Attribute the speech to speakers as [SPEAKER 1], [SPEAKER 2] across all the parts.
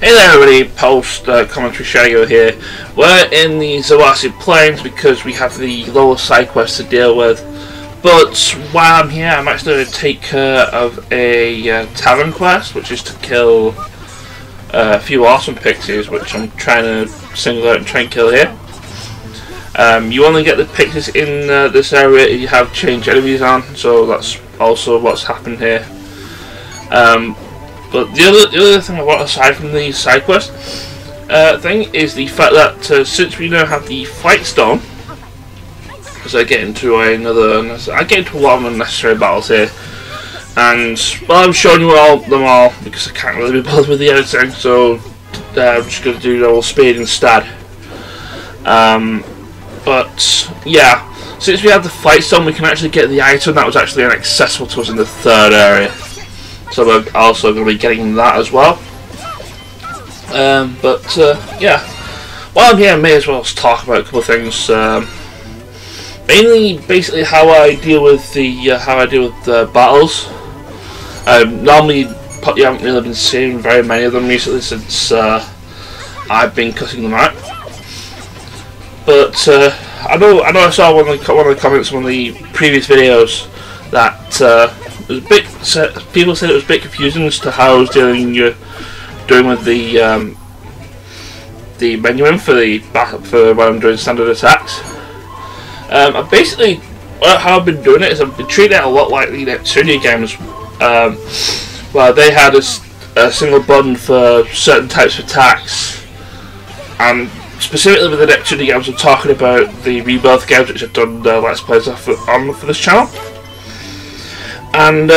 [SPEAKER 1] Hey there everybody, post commentary Shago here. We're in the Zawaza Plains because we have the lower side quest to deal with. But while I'm here, I'm actually going to take care of a tavern quest, which is to kill a few awesome pixies, which I'm trying to single out and try and kill here. You only get the pixies in this area if you have changed enemies on, so that's also what's happened here. But the other thing I want, aside from the side quest thing, is the fact that since we now have the flight stone, because I get into a lot of unnecessary battles here, and well, I'm showing you them all because I can't really be bothered with the editing, so I'm just going to do double speed instead. But yeah, since we have the flight stone, we can actually get the item that was actually inaccessible to us in the third area. So we're also going to be getting that as well. Yeah, while I'm here, I may as well talk about a couple of things. Mainly, basically, how I deal with the battles. Normally, you haven't really been seeing very many of them recently since I've been cutting them out. But I know I saw one of the comments on one of the previous videos that. It was a bit. People said it was a bit confusing as to how I was doing with the menuing for when I'm doing standard attacks. Basically, how I've been doing it is I've been treating it a lot like the Neptunia games, where they had a single button for certain types of attacks, and specifically with the Neptunia games, I'm talking about the Rebirth games, which I've done Let's Plays on for this channel. And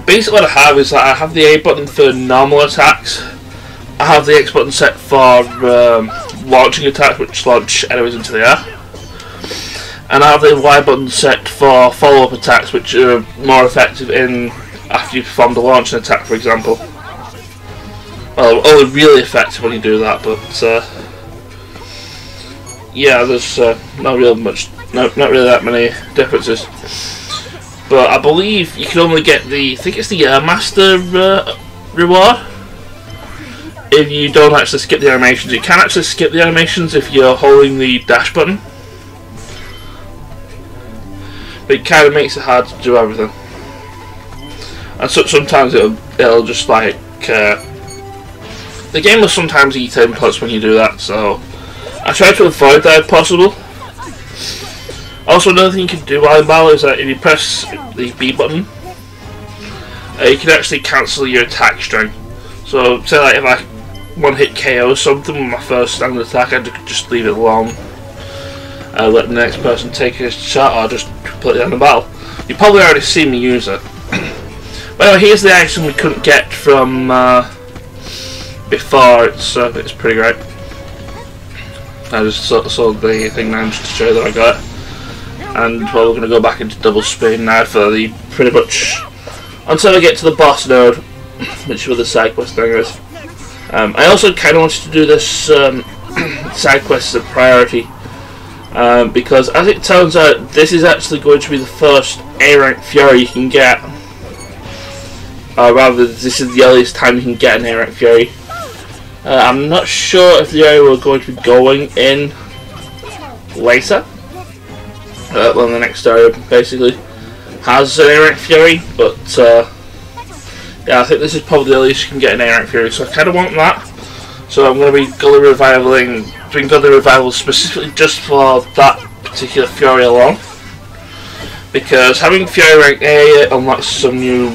[SPEAKER 1] basically what I have is that I have the A button for normal attacks, I have the X button set for launching attacks, which launch enemies into the air, and I have the Y button set for follow-up attacks, which are more effective after you perform the launching attack, for example. Well, only really effective when you do that, but yeah, there's not really that many differences. But I believe you can only get I think it's the Master reward if you don't actually skip the animations. You can actually skip the animations if you're holding the dash button, but it kind of makes it hard to do everything. And so sometimes it'll just like the game will sometimes eat inputs when you do that. So I try to avoid that if possible. Also, another thing you can do while in battle is that if you press the B button, you can actually cancel your attack string. So, say like if I one-hit KO something with my first standard attack, I could just leave it alone, let the next person take his shot, or just completely end the battle. You've probably already seen me use it. But anyway, here's the item we couldn't get from before. It's pretty great. I just saw the thing now just to show you that I got it. And well, we're going to go back into double speed now for the pretty much until I get to the boss node, which is where the side quest thing is. I also kind of wanted to do this side quest as a priority because, as it turns out, this is actually going to be the first A rank Fury you can get. Rather, this is the earliest time you can get an A rank Fury. I'm not sure if the area we're going to be going in later. Well, the next area basically has an A rank Fury, but yeah, I think this is probably the earliest you can get an A rank Fury, so I kind of want that. So I'm going to be doing Gully Revival specifically just for that particular Fury alone, because having Fury rank A unlocks some new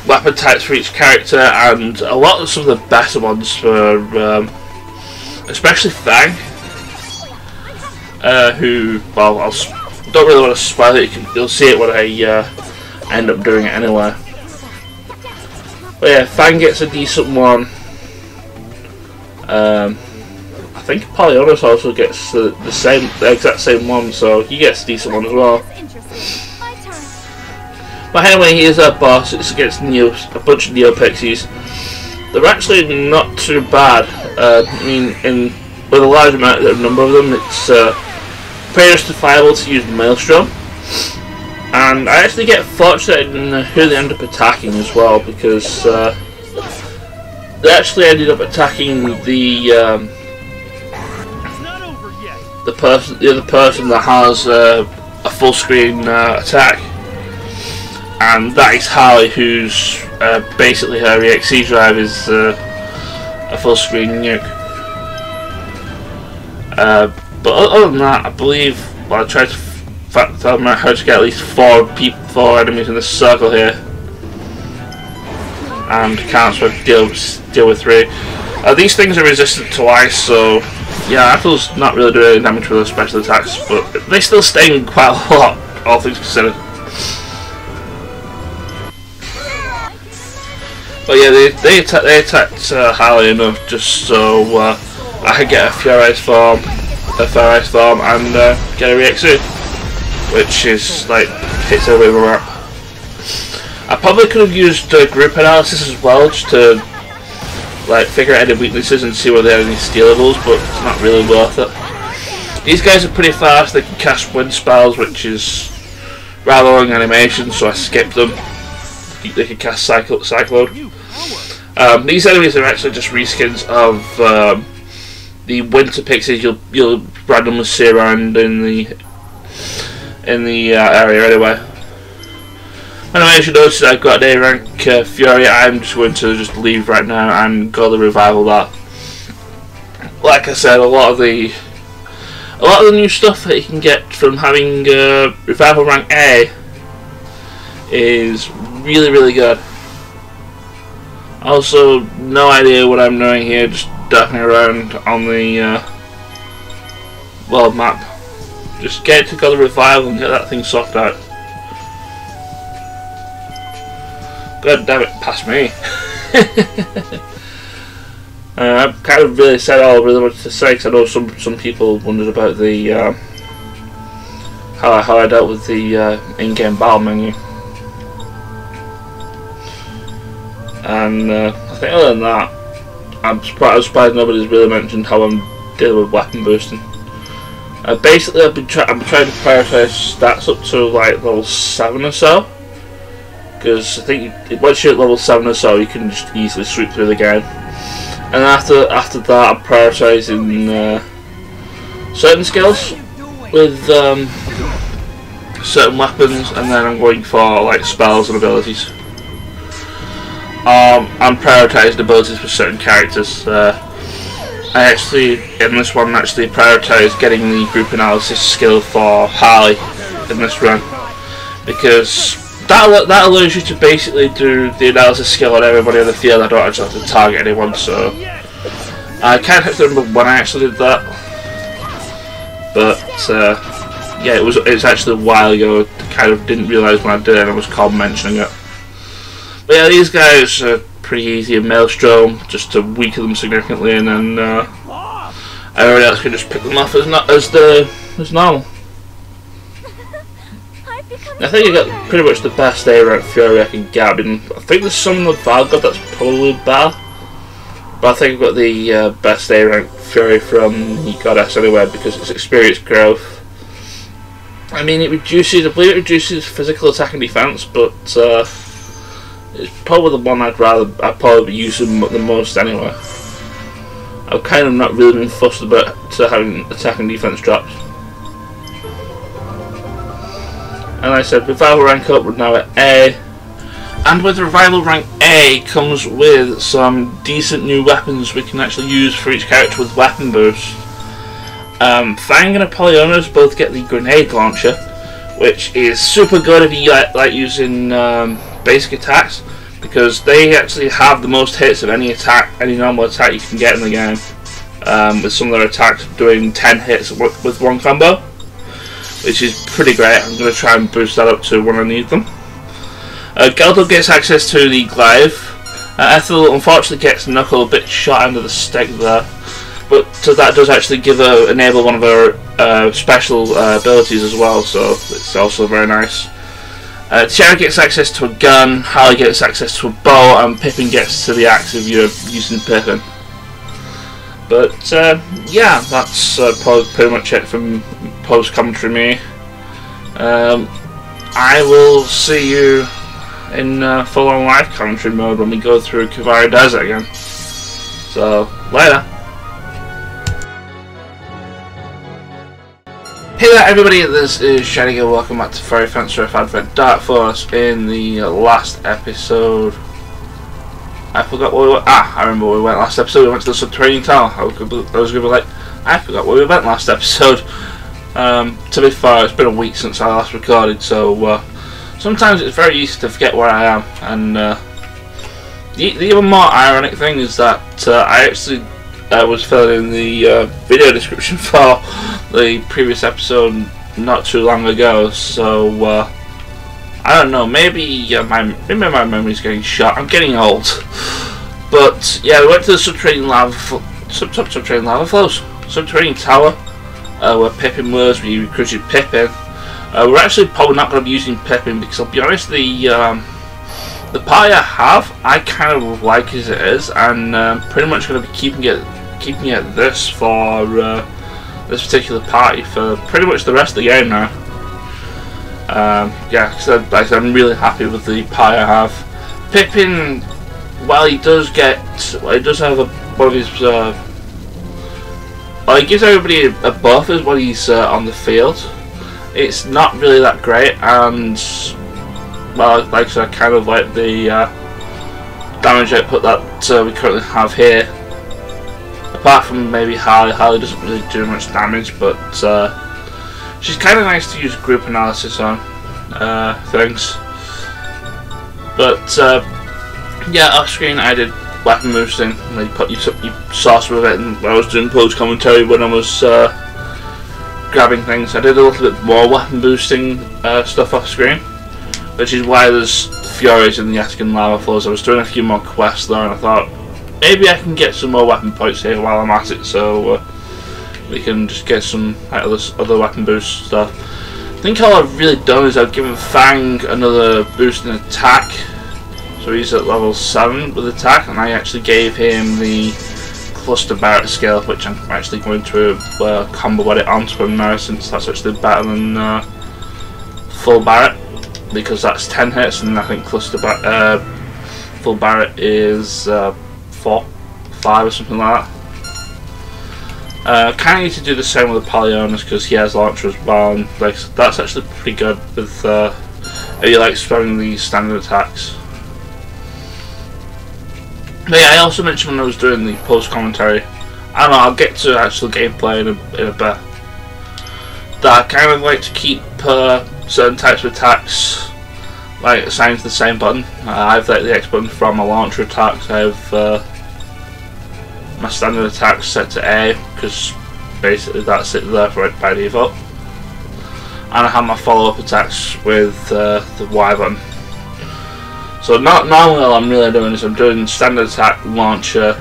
[SPEAKER 1] weapon types for each character, and a lot of some of the better ones for especially Fang. Who, well, I don't really want to spoil it. You'll see it when I end up doing it anyway. But yeah, Fang gets a decent one. I think Polyonus also gets the exact same one, so he gets a decent one as well. But anyway, here's our boss. It's against a bunch of Neo Pixies. They're actually not too bad. I mean, with a large number of them, it's pretty justifiable to use Maelstrom, and I actually get fortunate in who they end up attacking as well, because they actually ended up attacking the other person that has a full screen attack, and that is Harley, who's basically her EXE drive is a full screen nuke. But other than that, I believe, well, I tried to tell them how to get at least four enemies in this circle here, and can't sort of deal with 3. These things are resistant to ice, so yeah, Apple's not really doing any damage with their special attacks, but they still sting quite a lot, all things considered. But yeah, they attacked Harley enough just so I could get a Furious form, and get a EXE, which is like hits over the map. I probably could have used group analysis as well, just to like figure out any weaknesses and see whether they had any stealables, but it's not really worth it. These guys are pretty fast. They can cast wind spells, which is rather long animation, so I skipped them. They can cast Cyclone. These enemies are actually just reskins of the winter pixies you'll randomly see around in the area anyway. Anyway, as you notice, I've got an A rank Fury. I'm just going to just leave right now and go to revival that. Like I said, a lot of the new stuff that you can get from having revival rank A is really good. Also, no idea what I'm doing here, just ducking around on the world map. Just get to go to revival and get that thing sorted out. God damn it, past me. I've kind of really said all I really wanted to say, because I know some people wondered about the how I dealt with the in-game battle menu. And I think other than that, I'm surprised nobody's really mentioned how I'm dealing with weapon boosting. Basically, I'm trying to prioritise stats up to like level 7 or so, because I think once you're at level 7 or so, you can just easily sweep through the game. And after that, I'm prioritising certain skills with certain weapons, and then I'm going for like spells and abilities. I'm prioritising abilities for certain characters. I actually, in this one, prioritised getting the group analysis skill for Harley in this run, because that allows you to basically do the analysis skill on everybody in the field. I don't actually have to target anyone, so I can't remember when I actually did that, but yeah, it's actually a while ago. I kind of didn't realise when I did it, and I was called mentioning it. But yeah, these guys are pretty easy in Maelstrom, just to weaken them significantly, and then everybody else can just pick them off as normal. I think I got pretty much the best A rank Fury I can get. I mean, I think there's some with Valgod that's probably better, but I think I've got the best A rank Fury from the Goddess anyway, because it's experience growth. I mean, I believe it reduces physical attack and defense, but it's probably the one I'd probably use the most anyway. I've kind of not really been fussed about having attack and defense drops. And like I said, revival rank up, we're now at A. And with revival rank A comes with some decent new weapons we can actually use for each character with weapon boosts. Fang and Apollonius both get the grenade launcher, which is super good if you like using basic attacks, because they actually have the most hits of any normal attack you can get in the game. With some of their attacks doing 10 hits with one combo, which is pretty great. I'm going to try and boost that up to when I need them. Geldo gets access to the Glaive. Ethel unfortunately gets Knuckle a bit shot under the stick there, but that does actually enable one of her special abilities as well, so it's also very nice. Tiara gets access to a gun, Harley gets access to a bow, and Pippin gets to the axe if you're using Pippin. But yeah, that's pretty much it from post-commentary me. I will see you in full-on live commentary mode when we go through Kavara Desert again. So, later. Hey there everybody, this is Shady and welcome back to Fairy Fence Rift Advent Dark Force. In the last episode, I forgot where we went. I remember where we went last episode. We went to the subterranean tower. I was going to be like, I forgot where we went last episode. To be fair, it's been a week since I last recorded, so sometimes it's very easy to forget where I am. And the even more ironic thing is that I actually was filling in the video description for the previous episode not too long ago, so I don't know, maybe my memory's getting shot. I'm getting old. But yeah, we went to the subterranean tower where Pippin was. We recruited Pippin. We're actually probably not going to be using Pippin because I'll be honest, the party I have, I kind of like as it is, and pretty much going to be keeping it this for this particular party for pretty much the rest of the game now. Yeah, because I'm really happy with the party I have. Pippin, while he does have one of his well, he gives everybody a buff as when he's on the field. It's not really that great, and well, like I said, I kind of like the damage output that we currently have here. Apart from maybe Harley. Harley doesn't really do much damage, but she's kind of nice to use group analysis on things. But yeah, off screen I did weapon boosting. You saw some of it when I was doing post commentary when I was grabbing things. I did a little bit more weapon boosting stuff off screen, which is why there's Furies in the Askin lava flows. I was doing a few more quests there, and I thought maybe I can get some more weapon points here while I'm at it, so we can just get some other weapon boost stuff. I think all I've really done is I've given Fang another boost in attack, so he's at level 7 with attack, and I actually gave him the cluster Barrett skill, which I'm actually going to combo edit onto him now, since that's actually better than full Barrett, because that's 10 hits, and I think full Barrett is 4, 5 or something like that. Kind of need to do the same with the Polyonus because he has Launcher as well, and like, that's actually pretty good with if you like spamming the standard attacks. But yeah, I also mentioned when I was doing the post commentary, I don't know, I'll get to actual gameplay in a bit, that I kind of like to keep certain types of attacks like assigned to the same button. I have like the X button for my launcher attacks. I have my standard attacks set to A because basically that's it there for it by default, and I have my follow-up attacks with the Y button. So normally all I'm really doing is I'm doing standard attack, launcher,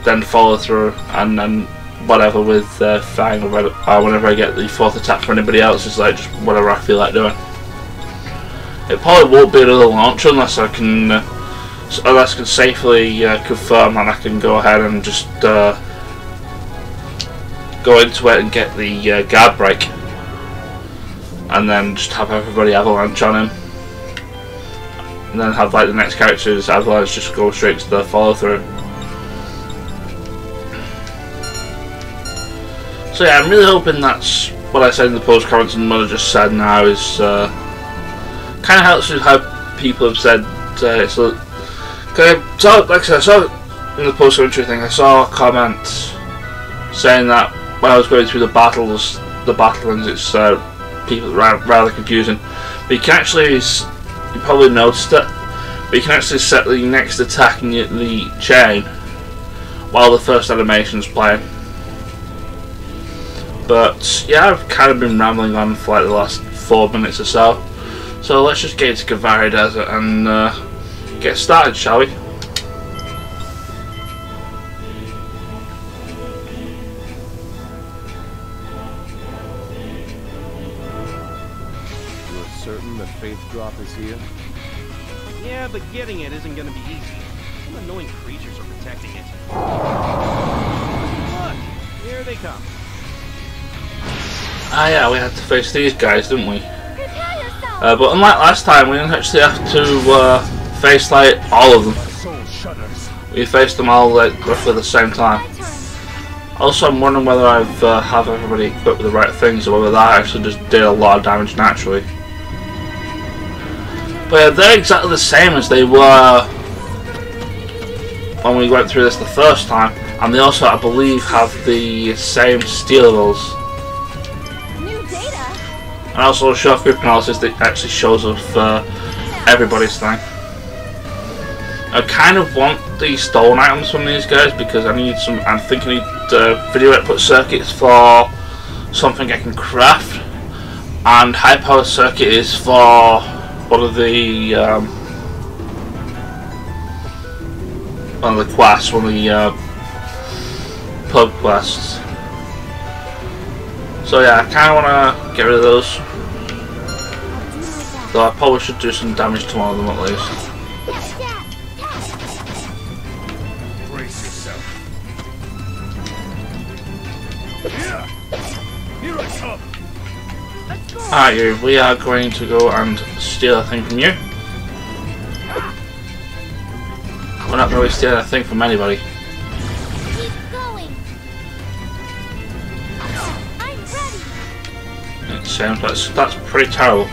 [SPEAKER 1] then follow through, and then whatever with Fang or whenever I get the 4th attack for anybody else, is like just whatever I feel like doing. It probably won't be another launcher unless I can safely confirm that I can go ahead and just go into it and get the guard break, and then just have everybody avalanche on him, and then have like the next character's avalanche just go straight to the follow through. So yeah, I'm really hoping that's what I said in the post comments and what I just said now is kind of helps with how people have said so. Like I said, I saw in the post commentary thing, I saw a comment saying that when I was going through the battle ones, it's people rather confusing. But you can actually, you probably noticed it, but you can actually set the next attack in the chain while the first animation is playing. But yeah, I've kind of been rambling on for like the last 4 minutes or so. So let's just get into Kavari Desert and get started, shall we?
[SPEAKER 2] You are certain the faith drop is here?
[SPEAKER 3] Yeah, but getting it isn't gonna be easy. Some annoying creatures are protecting it. Look! Here they come.
[SPEAKER 1] Ah yeah, we had to face these guys, didn't we? But unlike last time, we didn't actually have to face like all of them. We faced them all like roughly at the same time. Also, I'm wondering whether I've have everybody equipped with the right things, or whether that actually just did a lot of damage naturally. But yeah, they're exactly the same as they were when we went through this the first time, and they also, I believe, have the same steel levels. And also a short group analysis that actually shows off everybody's thing. I kind of want the stolen items from these guys because I need some. I'm thinking I need video output circuits for something I can craft, and high power circuit is for one of the quests, one of the pub quests. So yeah, I kind of want to get rid of those. Though I probably should do some damage to one of them at least.
[SPEAKER 2] Brace yourself. Here I come.
[SPEAKER 1] Alright, you. We are going to go and steal a thing from you. We're not going to steal a thing from anybody.
[SPEAKER 4] Keep going. I'm ready.
[SPEAKER 1] It sounds that's pretty terrible.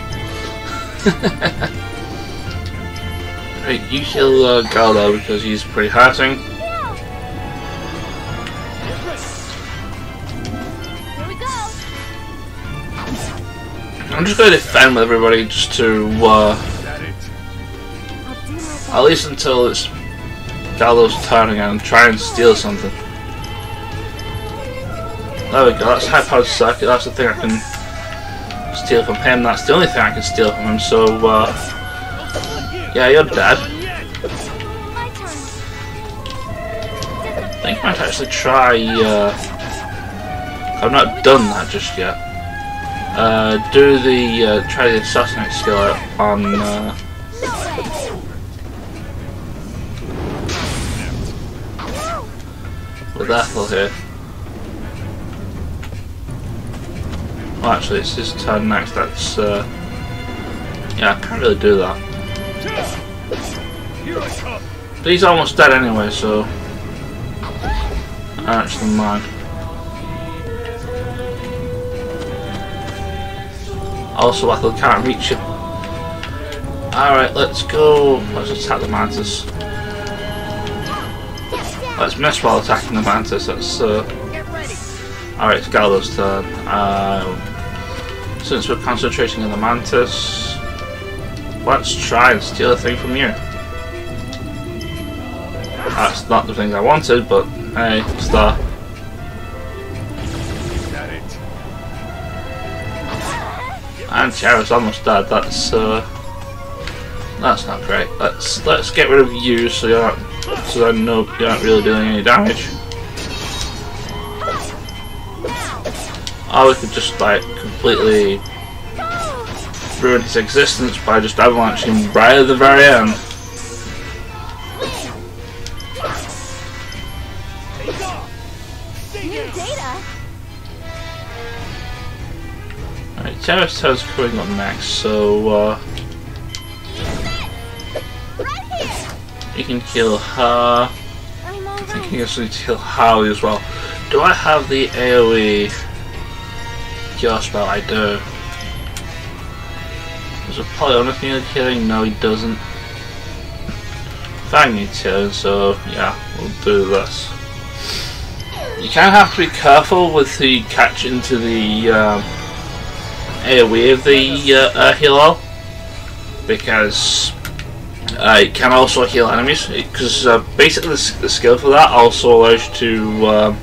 [SPEAKER 1] Right, you kill Galdo because he's pretty hurting.
[SPEAKER 4] Here we go.
[SPEAKER 1] I'm just going to defend with everybody just to at least until it's Gallo's turn again and try and steal something. There we go, that's high powered circuit, that's the thing I can steal from him, that's the only thing I can steal from him, so yeah, you're dead. I think I might actually try, I've not done that just yet. Do the, try the Assassinate skill out on, with Ethel here. Well, actually, it's his turn next. That's yeah, I can't really do that. But he's almost dead anyway, so I don't actually mind. Also, Ethel can't reach him. Alright, let's go. Let's attack the Mantis. Let's miss while attacking the Mantis. That's alright, it's Galdo's turn. Since we're concentrating on the Mantis, let's try and steal a thing from you. That's not the thing I wanted, but hey, it's there. And Tiara's almost dead. That's not great. Let's get rid of you so you're not. So I know you're not really doing any damage. Or we could just like completely ruin his existence by just avalanching him right at the very end.
[SPEAKER 4] New data.
[SPEAKER 1] Alright, Terrace Toad's coming up next, so you can kill her. I think you can actually kill Howie as well. Do I have the AoE cure spell? I do. Does a Polyonic need killing? No, he doesn't. Fang needs killing, so yeah, we'll do this. You kind of have to be careful with the catch into the AoE of the heal, because it can also heal enemies, because basically the skill for that also allows you to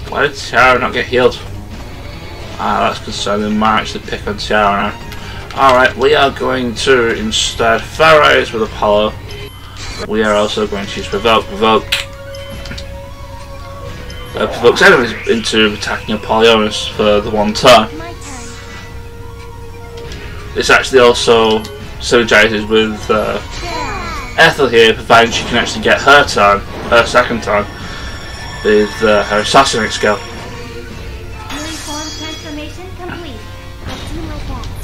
[SPEAKER 1] why did Tiara not get healed? That's concerning. Might actually pick on Tiara now. Alright, we are going to instead Pharaohs with Apollo. We are also going to use Provoke. Provokes enemies into attacking Apollonius for the one turn. This actually also synergizes with Ethel here, providing she can actually get her turn, her second turn, with her Assassinate skill.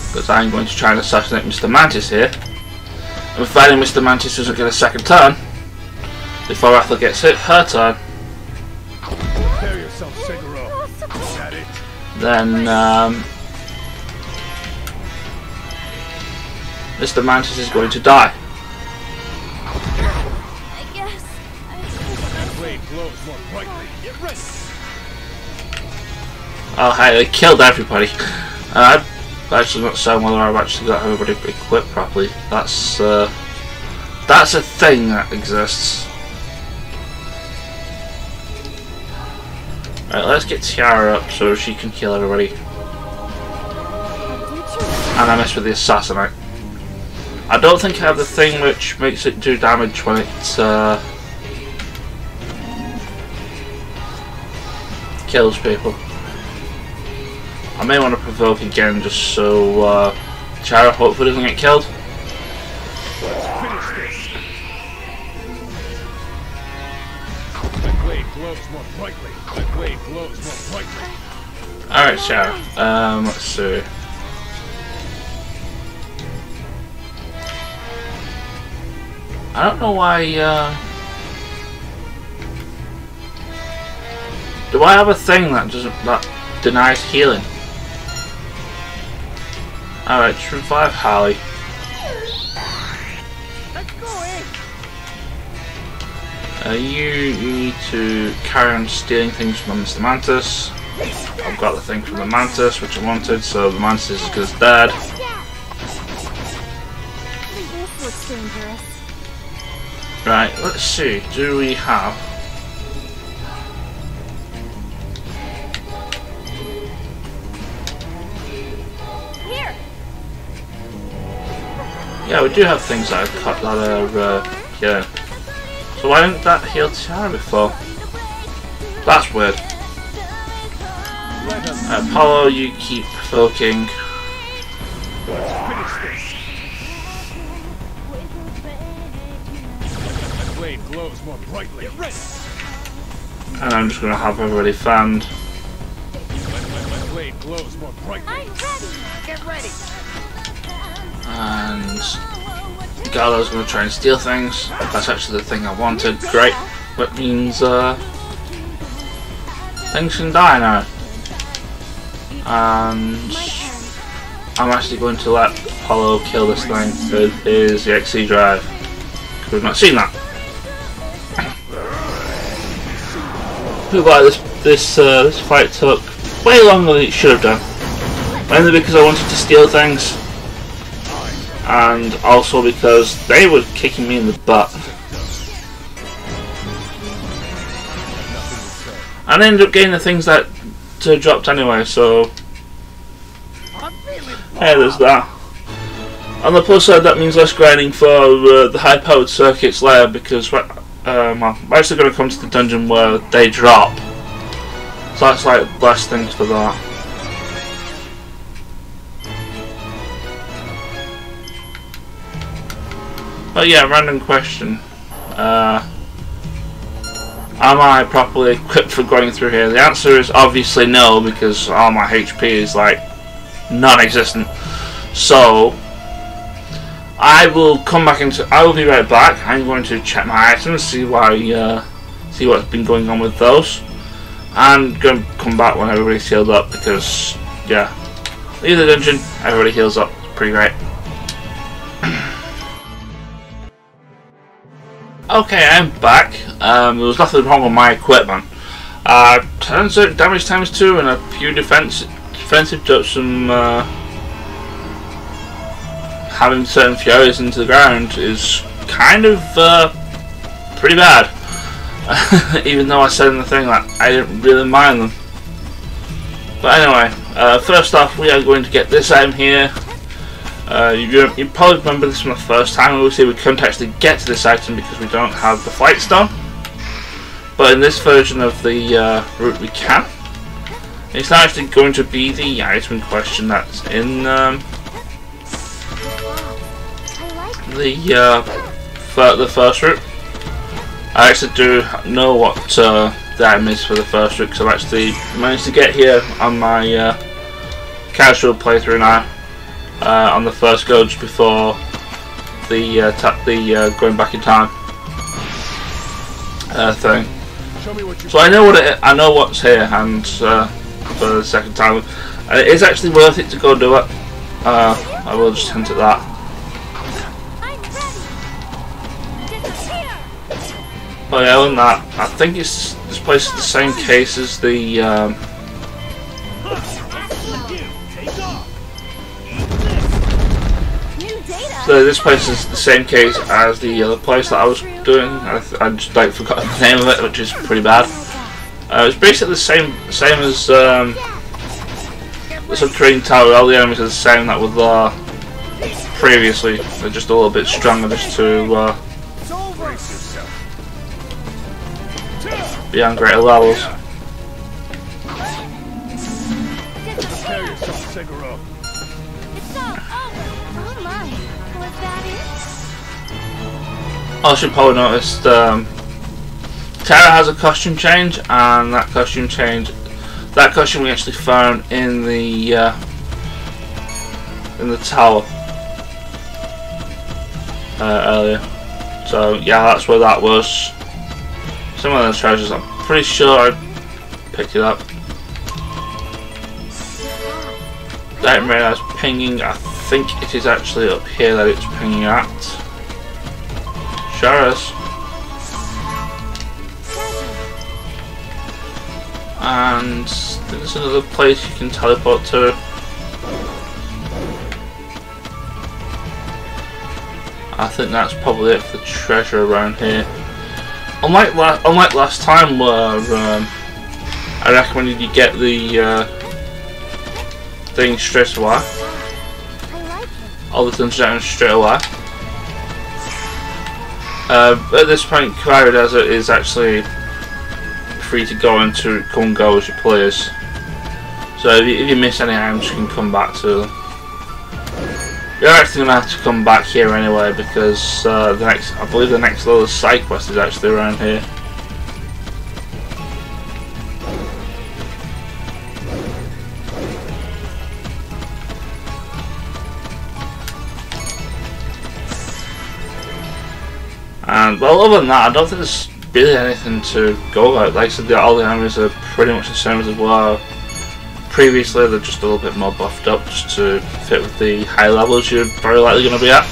[SPEAKER 1] Because I'm going to try and assassinate Mr. Mantis here. And providing Mr. Mantis doesn't get a second turn, before Ethel gets her turn,
[SPEAKER 2] Prepare yourself, Seguro. Is that it?
[SPEAKER 1] then Mr. Mantis is going to die.
[SPEAKER 4] I guess
[SPEAKER 2] That blade glows more brightly. Get ready.
[SPEAKER 1] Oh hey, they killed everybody. I'm actually not certain whether I've actually got everybody equipped properly. That's a thing that exists. Right, let's get Tiara up so she can kill everybody. And I mess with the Assassinate. I don't think I have the thing which makes it do damage when it kills people. I may want to provoke again just so Tiara hopefully doesn't get killed.
[SPEAKER 2] Let's finish this. That blade glows more brightly. That blade glows more brightly.
[SPEAKER 1] Alright, Tiara. Let's see. I don't know why. Do I have a thing that denies healing? Alright, just revive Harley. You need to carry on stealing things from Mr. Mantis. I've got the thing from the Mantis, which I wanted, so the Mantis is good as dead.
[SPEAKER 4] this looks dangerous.
[SPEAKER 1] Right, let's see. Do we have?
[SPEAKER 4] Here.
[SPEAKER 1] Yeah, we do have things that are yeah. So why didn't that heal Tiara before? That's weird. Apollo, you keep provoking.
[SPEAKER 2] Let's finish this. That blade glows more brightly. Get ready.
[SPEAKER 1] And I'm just going to have everybody fanned.
[SPEAKER 2] That blade glows more brightly.
[SPEAKER 4] I'm ready. Get ready.
[SPEAKER 1] And Gallo's going to try and steal things. That's actually the thing I wanted. Great. That means things can die now. And I'm actually going to let Apollo kill this thing with his EXE drive. We've not seen that. But this fight took way longer than it should have done. Mainly because I wanted to steal things, and also because they were kicking me in the butt. And I ended up getting the things that dropped anyway, so hey, there's that. On the plus side, that means less grinding for the high-powered circuits layer, because well, I'm actually going to come to the dungeon where they drop, so that's like less things for that. But yeah, random question. Am I properly equipped for going through here? The answer is obviously no, because all my HP is like non-existent. So I will come back into. I will be right back. I'm going to check my items, see what's been going on with those, and going to come back when everybody's healed up. Because yeah, leave the dungeon, everybody heals up. It's pretty great. Okay, I'm back. There was nothing wrong with my equipment. Turns out damage times 2 and a few defensive touch, some having certain furies into the ground is kind of pretty bad. Even though I said in the thing that I didn't really mind them. But anyway, first off, we are going to get this item here. You probably remember this from the first time. Obviously, we couldn't actually get to this item because we don't have the flight stone. But in this version of the route, we can. It's not actually going to be the item in question that's in the first route. I actually do know what the item is for the first route, because I've actually managed to get here on my casual playthrough now. On the first go, just before the going back in time. thing.
[SPEAKER 2] Show me what you
[SPEAKER 1] So I know I know what's here, and for the second time, and it is actually worth it to go do it. I will just hint at that.
[SPEAKER 4] I'm ready. Disappear.
[SPEAKER 1] Oh yeah, other than that, I think this place is the same case as the.
[SPEAKER 4] New data.
[SPEAKER 1] So this place is the same case as the other place that I was doing. I just like forgot the name of it, which is pretty bad. It's basically the same as the subterranean tower. All the enemies are the same that were there previously. They're just a little bit stronger, just to be on greater levels.
[SPEAKER 2] prepare yourself, Seguro.
[SPEAKER 4] It's not over. Oh my. Was that it?
[SPEAKER 1] I should probably noticed Tara has a costume change, and that costume we actually found in the tower earlier. So yeah, that's where that was. Some of those treasures, I'm pretty sure I picked it up. Didn't realise pinging. I think it is actually up here that it's pinging at. Sure is. And there's another place you can teleport to. I think that's probably it for the treasure around here. Unlike last time where I recommended you get the thing straight away. All the dungeons straight away. At this point, Kairi Desert is actually free to go into, come and go as you please. So if you miss any items, you can come back to them. You're actually going to have to come back here anyway, because I believe the next little side quest is actually around here. And well, other than that, I don't think there's really anything to go about. Like I said, all the enemies are pretty much the same as they were previously. They're just a little bit more buffed up just to fit with the high levels you're very likely going to be at.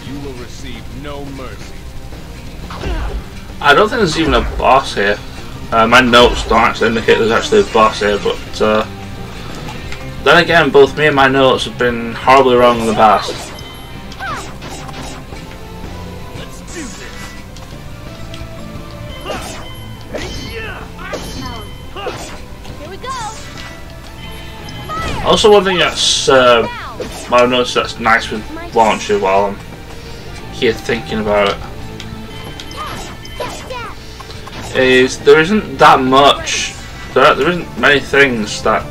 [SPEAKER 2] You will receive no mercy.
[SPEAKER 1] I don't think there's even a boss here. My notes don't actually indicate there's actually a boss here, but then again, both me and my notes have been horribly wrong in the past. Also, one thing that's I've noticed that's nice with Launcher while I'm here thinking about it is there isn't that much. There isn't many things that.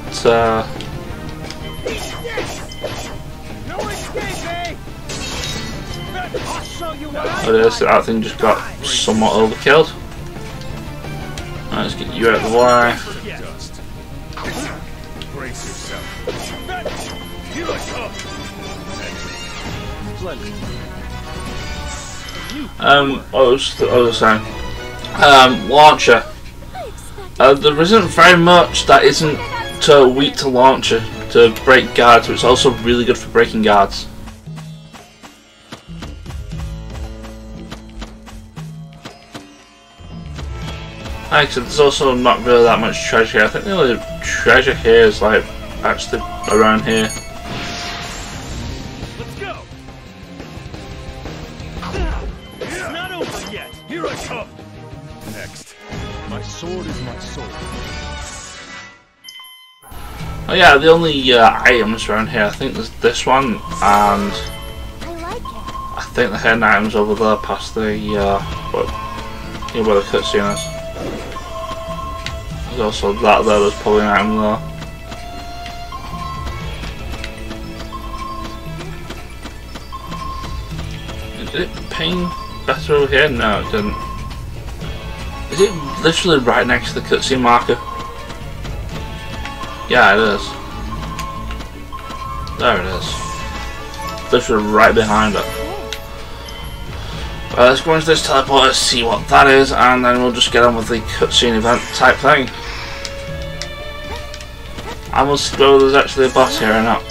[SPEAKER 1] Oh, it is. That thing just got somewhat overkilled. Right, let's get you out of the way. What was I saying? Launcher. There isn't very much that isn't weak to Launcher to break guards, but it's also really good for breaking guards. Like I said, there's also not really that much treasure here. I think the only treasure here is like actually around here.
[SPEAKER 3] Let's go. It's not over yet. Here I come.
[SPEAKER 2] Next. My sword is my sword.
[SPEAKER 1] Oh yeah, the only items around here, I think there's this one, and I think the hidden items over there past the where the cutscene is. There's also that there, there's probably an item there. Did it ping better over here? No, it didn't. Is it literally right next to the cutscene marker? Yeah, it is. There it is. Literally right behind it. Let's go into this teleporter, see what that is, and then we'll just get on with the cutscene event type thing. I will see whether there's actually a boss here or not.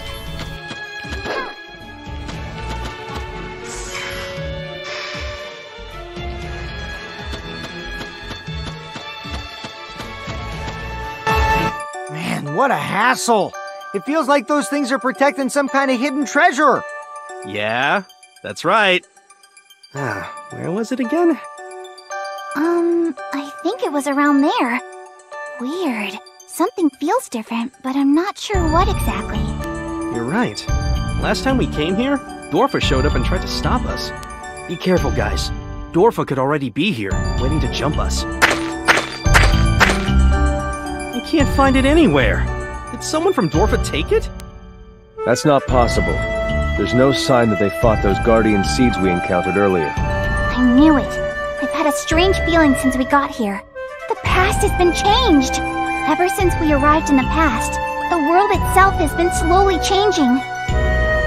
[SPEAKER 5] Man, what a hassle! It feels like those things are protecting some kind of hidden treasure!
[SPEAKER 3] Yeah, that's right. Where was it again?
[SPEAKER 4] I think it was around there. Weird. Something feels different, but I'm not sure what exactly.
[SPEAKER 3] You're right. Last time we came here, Dorfa showed up and tried to stop us. Be careful, guys. Dorfa could already be here, waiting to jump us. I can't find it anywhere. Did someone from Dorfa take it?
[SPEAKER 6] That's not possible. There's no sign that they fought those guardian seeds we encountered earlier.
[SPEAKER 4] I knew it. I've had a strange feeling since we got here. The past has been changed. Ever since we arrived in the past, the world itself has been slowly changing.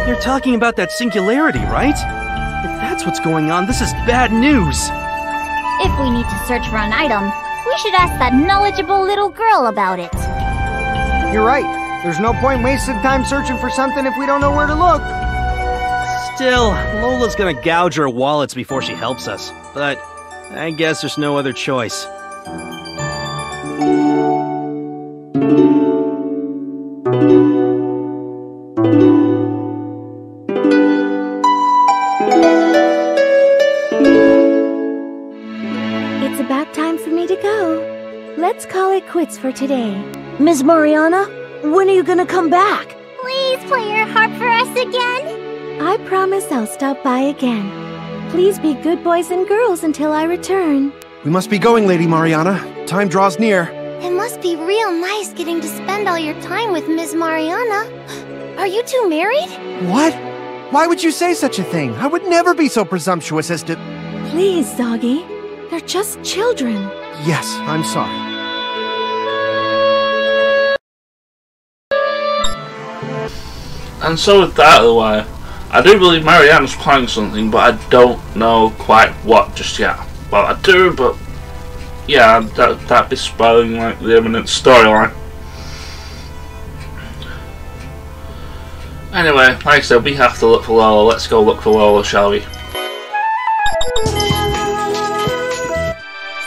[SPEAKER 3] You're talking about that singularity, right? If that's what's going on, this is bad news.
[SPEAKER 4] If we need to search for an item, we should ask that knowledgeable little girl about it.
[SPEAKER 5] You're right. There's no point wasting time searching for something if we don't know where to look.
[SPEAKER 3] Still, Lola's gonna gouge our wallets before she helps us. But I guess there's no other choice.
[SPEAKER 7] It's about time for me to go. Let's call it quits for today. Ms. Mariana, when are you gonna come back?
[SPEAKER 4] Please play your harp for us again.
[SPEAKER 7] I promise I'll stop by again. Please be good boys and girls until I return.
[SPEAKER 8] We must be going, Lady Mariana. Time draws near.
[SPEAKER 4] It must be real nice getting to spend all your time with Ms. Mariana. Are you two married?
[SPEAKER 8] What? Why would you say such a thing? I would never be so presumptuous as to...
[SPEAKER 7] Please, Doggy. They're just children.
[SPEAKER 8] Yes, I'm sorry.
[SPEAKER 1] And so with that out of the way, I do believe Marianne's planning something, but I don't know quite what just yet. Well, I do, but yeah, that'd be spoiling like the imminent storyline. Anyway, like I said, we have to look for Lola. Let's go look for Lola, shall we?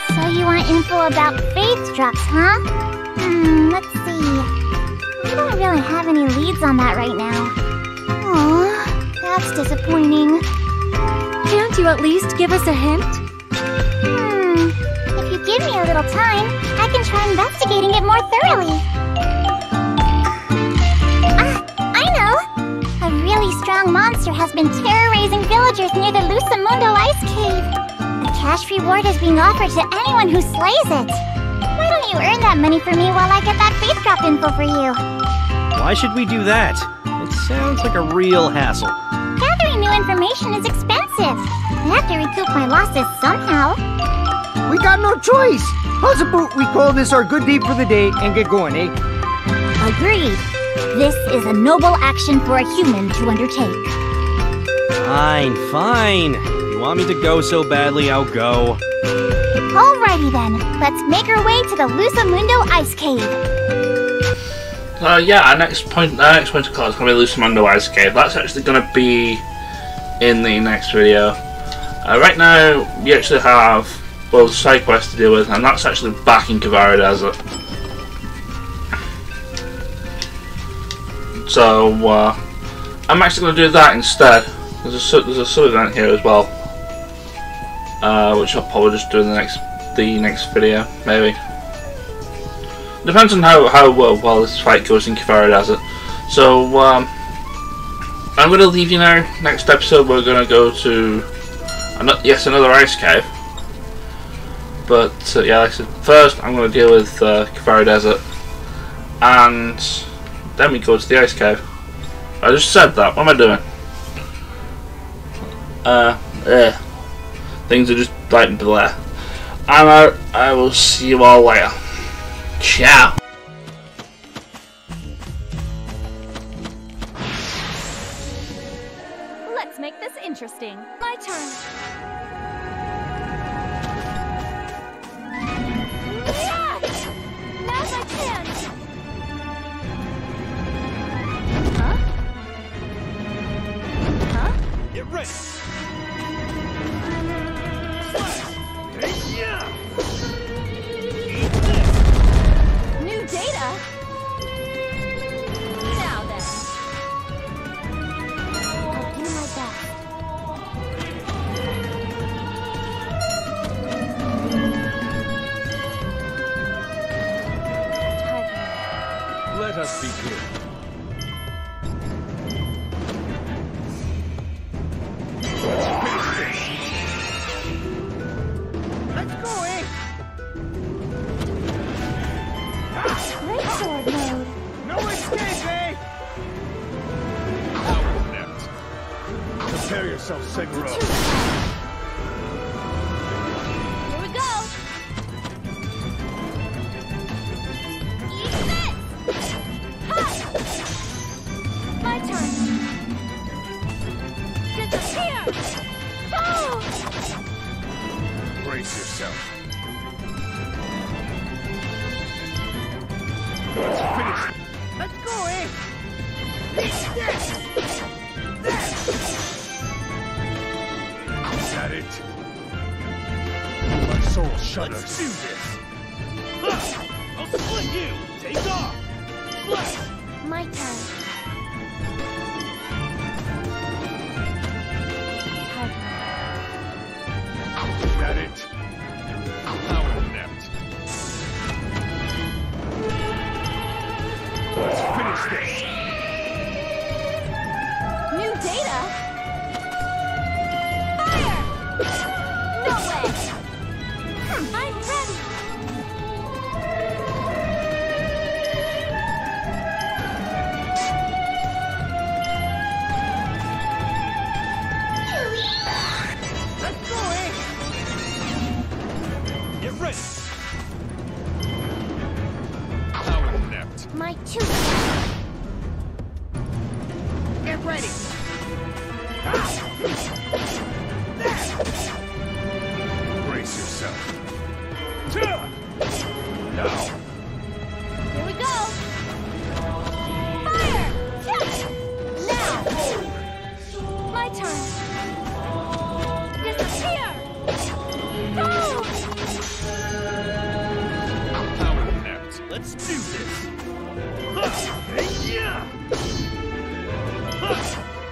[SPEAKER 4] So you want info about faith drops, huh? Let's see. We don't really have any leads on that right now. Aww, that's disappointing.
[SPEAKER 7] Can't you at least give us a hint?
[SPEAKER 4] If you give me a little time, I can try investigating it more thoroughly. I know! A really strong monster has been terrorizing villagers near the Lusamundo Ice Cave. A cash reward is being offered to anyone who slays it. Why don't you earn that money for me while I get that faith drop info for you?
[SPEAKER 3] Why should we do that? It sounds like a real hassle.
[SPEAKER 4] Gathering new information is expensive. I have to recoup my losses somehow.
[SPEAKER 5] We got no choice. How's about we call this our good deed for the day and get going, eh?
[SPEAKER 4] Agreed. This is a noble action for a human to undertake.
[SPEAKER 3] Fine, fine. You want me to go so badly, I'll go.
[SPEAKER 4] Alrighty then. Let's make our way to the Lusamundo Ice Cave.
[SPEAKER 1] Yeah, our next point to call is going to be Lusamundo Ice Cave. That's actually going to be in the next video. Right now, we actually have both side quests to deal with, and that's actually back in Kavara Desert. So, I'm actually going to do that instead. There's a sub-event here as well, which I'll probably just do in the next video, maybe. Depends on how well this fight goes in Kavara Desert. So, I'm going to leave you now. Next episode we're going to go to another ice cave. But yeah, like I said, first I'm going to deal with Kavara Desert, and then we go to the ice cave. I just said that. What am I doing? Things are just like bleh. I'm out. I will see you all later. Ciao.
[SPEAKER 7] Let's make this interesting. My turn.
[SPEAKER 2] us be clear.
[SPEAKER 5] Let's go, eh?
[SPEAKER 7] Great sword mode.
[SPEAKER 5] No escape, eh?
[SPEAKER 2] Power net. Prepare yourself, Seguro.
[SPEAKER 4] Here we go! Eat this! Ha! My turn! Disappear! Boom!
[SPEAKER 2] Brace yourself. Let's finish.
[SPEAKER 5] Let's go, eh?
[SPEAKER 2] Is that it? My soul shudders. Let's do this. I'll split you. Take off. Flash.
[SPEAKER 4] My turn.
[SPEAKER 2] Is that it? Power net. Let's finish this.
[SPEAKER 4] New data? Fire! No way! I'm ready!
[SPEAKER 5] Let's go, eh?
[SPEAKER 2] Get ready. Power net.
[SPEAKER 4] My two.
[SPEAKER 5] Get ready.
[SPEAKER 2] Brace yourself. Now.
[SPEAKER 4] Here we go! Fire! Now! My turn! Disappear! Boom!
[SPEAKER 2] Power net. Let's do this.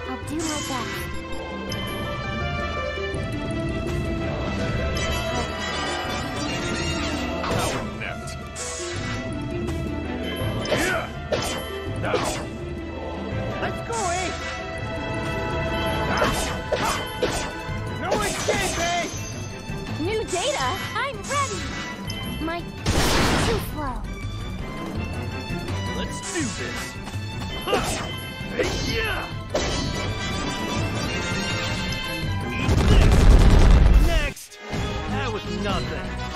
[SPEAKER 4] I'll do my best.
[SPEAKER 2] Power net. Now.
[SPEAKER 5] Let's go, eh? No escape, eh?
[SPEAKER 4] New data? I'm ready! My too slow.
[SPEAKER 2] Let's do this. Eat this. Next. That was nothing.